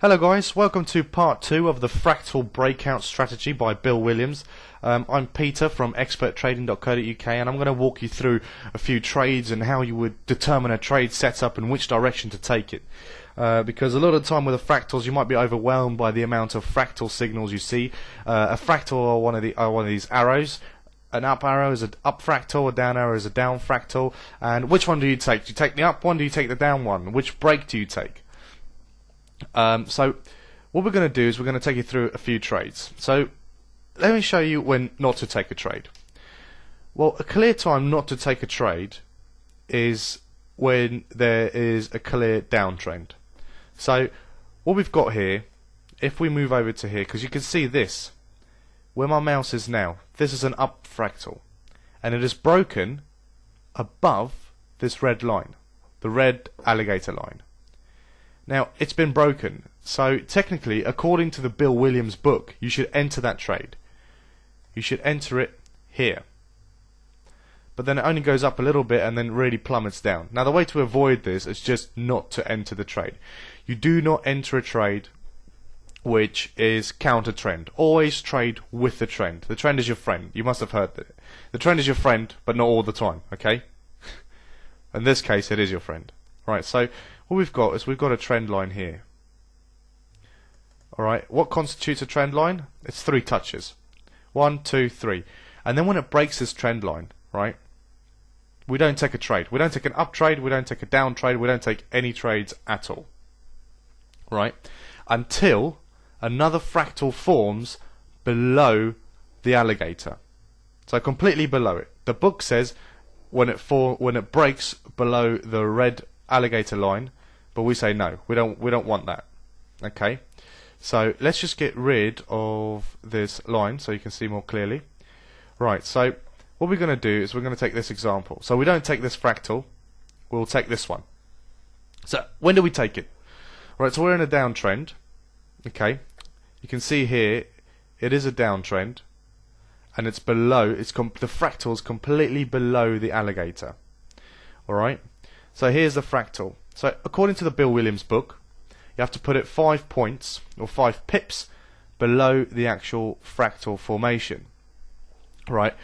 Hello guys, welcome to part 2 of the Fractal Breakout strategy by Bill Williams. I'm Peter from experttrading.co.uk and I'm going to walk you through a few trades and how you would determine a trade setup and which direction to take it. Because a lot of the time with the fractals you might be overwhelmed by the amount of fractal signals you see. A fractal are one of these arrows. An up arrow is an up fractal, a down arrow is a down fractal, and which one do you take? Do you take the up one, do you take the down one? Which break do you take? So what we're going to do is we're going to take you through a few trades. So let me show you when not to take a trade. Well, a clear time not to take a trade is when there is a clear downtrend. So what we've got here, if we move over to here, because you can see this, where my mouse is now, this is an up fractal, and it is broken above this red line, the red alligator line. Now, it's been broken, so technically, according to the Bill Williams book, you should enter that trade. You should enter it here. But then it only goes up a little bit and then really plummets down. Now, the way to avoid this is just not to enter the trade. You do not enter a trade which is counter trend. Always trade with the trend. The trend is your friend. You must have heard that. The trend is your friend, but not all the time, okay? In this case, it is your friend. Right, so what we've got is we've got a trend line here. Alright, what constitutes a trend line? It's 3 touches. 1, 2, 3. And then when it breaks this trend line, right, we don't take a trade. We don't take an up trade, we don't take a down trade, we don't take any trades at all. Right? Until another fractal forms below the alligator. So completely below it. The book says when it breaks below the red alligator line, but we say no, we don't want that. Okay, so let's just get rid of this line so you can see more clearly. Right, so what we're going to do is we're going to take this example. So we don't take this fractal, we'll take this one. So when do we take it? Right, so we're in a downtrend. Okay, you can see here it is a downtrend, and it's below. The fractal is completely below the alligator. All right. So here's the fractal. So according to the Bill Williams book, you have to put it 5 points or 5 pips below the actual fractal formation. Right?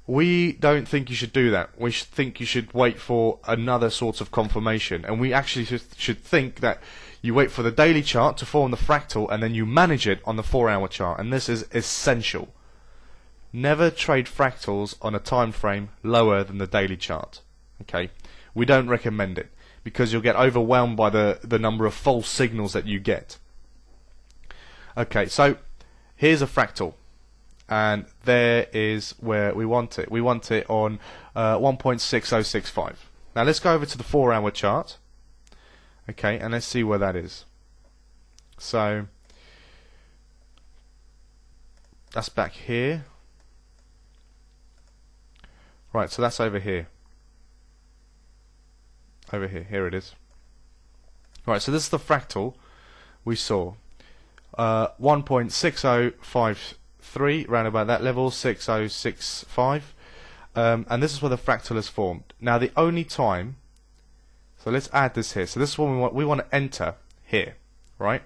We don't think you should do that. We think you should wait for another sort of confirmation, and we actually should think that you wait for the daily chart to form the fractal and then you manage it on the 4-hour chart, and this is essential. Never trade fractals on a time frame lower than the daily chart. Okay? We don't recommend it because you'll get overwhelmed by the number of false signals that you get. Okay, so here's a fractal, and there is where we want it. We want it on 1.6065. Now let's go over to the 4-hour chart. Okay, and let's see where that is. So that's back here. Right, so that's over here. Over here, here it is. Right, so this is the fractal we saw. 1.6053, round about that level, 6065. And this is where the fractal is formed. Now the only time, so let's add this here. So this is what we want to enter here, right?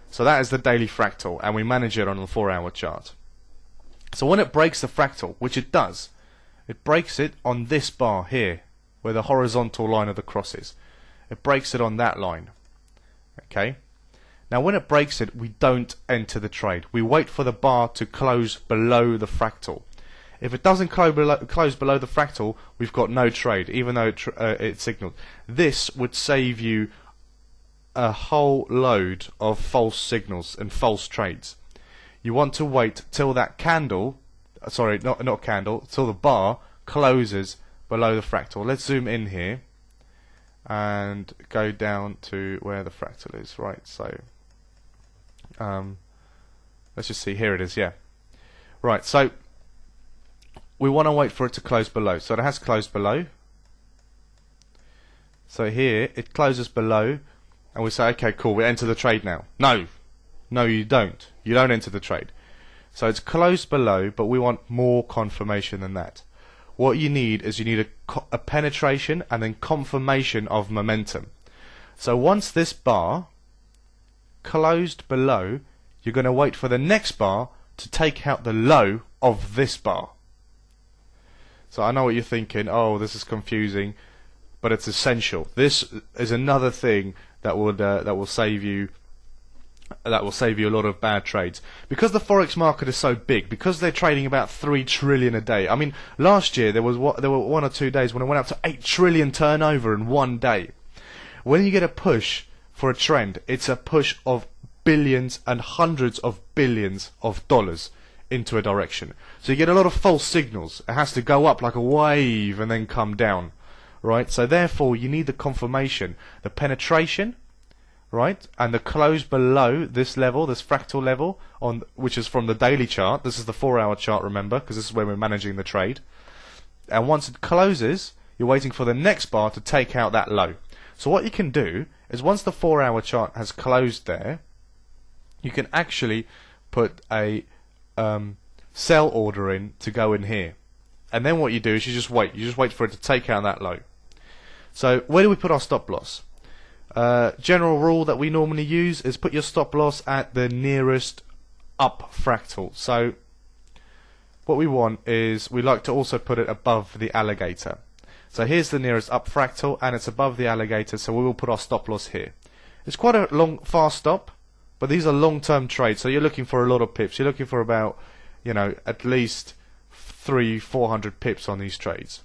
So that is the daily fractal, and we manage it on the 4-hour chart. So when it breaks the fractal, which it does, it breaks it on this bar here, where the horizontal line of the cross is. It breaks it on that line. Okay? Now when it breaks it, we don't enter the trade. We wait for the bar to close below the fractal. If it doesn't close below the fractal, we've got no trade, even though it signaled. This would save you a whole load of false signals and false trades. You want to wait till that candle, sorry, not candle, till the bar closes below the fractal. Let's zoom in here and go down to where the fractal is. Right, so let's just see, here it is, yeah. Right, so we want to wait for it to close below. So it has closed below. So here it closes below, and we say, okay, cool, we enter the trade now. No, you don't. You don't enter the trade. So it's closed below, but we want more confirmation than that. What you need is a penetration and then confirmation of momentum. So once this bar closed below, you're going to wait for the next bar to take out the low of this bar. So I know what you're thinking, oh, this is confusing, but it's essential. This is another thing that will save you a lot of bad trades. Because the forex market is so big, because they're trading about 3 trillion a day. I mean, last year there were 1 or 2 days when it went up to 8 trillion turnover in one day. When you get a push for a trend, it's a push of billions and hundreds of billions of dollars into a direction. So you get a lot of false signals. It has to go up like a wave and then come down, right? So therefore you need the confirmation, the penetration, right, and the close below this level, this fractal level, which is from the daily chart. This is the 4-hour chart, remember, because this is where we're managing the trade. And once it closes, you're waiting for the next bar to take out that low. So what you can do is, once the 4-hour chart has closed there, you can actually put a sell order in to go in here. And then what you do is you just wait for it to take out that low. So where do we put our stop loss? General rule that we normally use is put your stop loss at the nearest up fractal. So what we want is, we like to also put it above the alligator. So here's the nearest up fractal and it's above the alligator, so we will put our stop loss here. It's quite a fast stop, but these are long-term trades, so you're looking for a lot of pips. You're looking for about, at least 300-400 pips on these trades.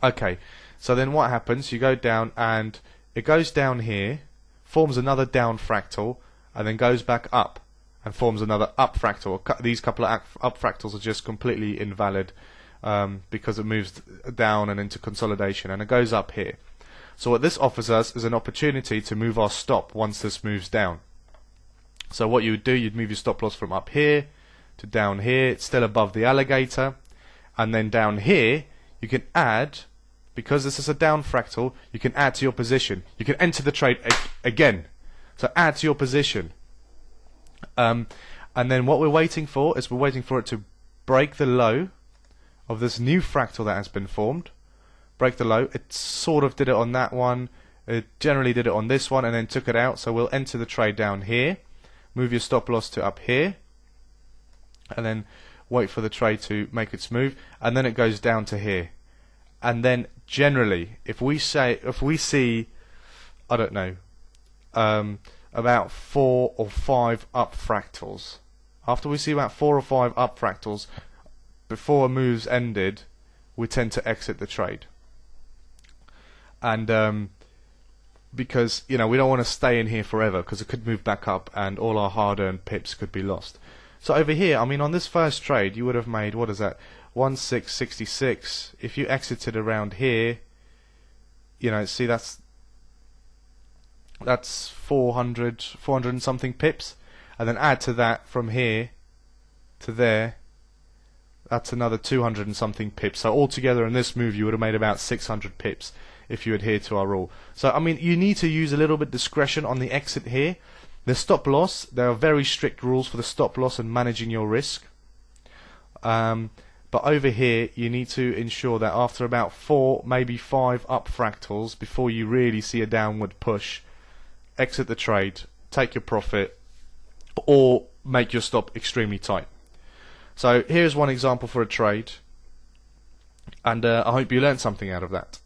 Okay, so then what happens? You go down and it goes down here, forms another down fractal, and then goes back up and forms another up fractal. These couple of up fractals are just completely invalid because it moves down and into consolidation, and it goes up here. So what this offers us is an opportunity to move our stop once this moves down. So what you would do, you'd move your stop loss from up here to down here. It's still above the alligator, and then down here you can add, because this is a down fractal, you can add to your position. You can enter the trade again. So add to your position. And then what we're waiting for is, we're waiting for it to break the low of this new fractal that has been formed. Break the low. It sort of did it on that one. It generally did it on this one and then took it out. So we'll enter the trade down here. Move your stop loss to up here. And then wait for the trade to make its move. And then it goes down to here. And then generally, if we see, I don't know, about 4 or 5 up fractals. After we see about 4 or 5 up fractals, before a move's ended, we tend to exit the trade. And because we don't want to stay in here forever, because it could move back up and all our hard-earned pips could be lost. So over here, I mean, on this first trade, you would have made, what is that, 1666. If you exited around here, see that's 400 and something pips, and then add to that from here to there, that's another 200 and something pips. So altogether in this move you would have made about 600 pips if you adhere to our rule. So I mean, you need to use a little bit discretion on the exit here. The stop loss, there are very strict rules for the stop loss and managing your risk. But over here you need to ensure that after about 4, maybe 5 up fractals, before you really see a downward push, exit the trade, take your profit, or make your stop extremely tight. So here's one example for a trade, and I hope you learned something out of that.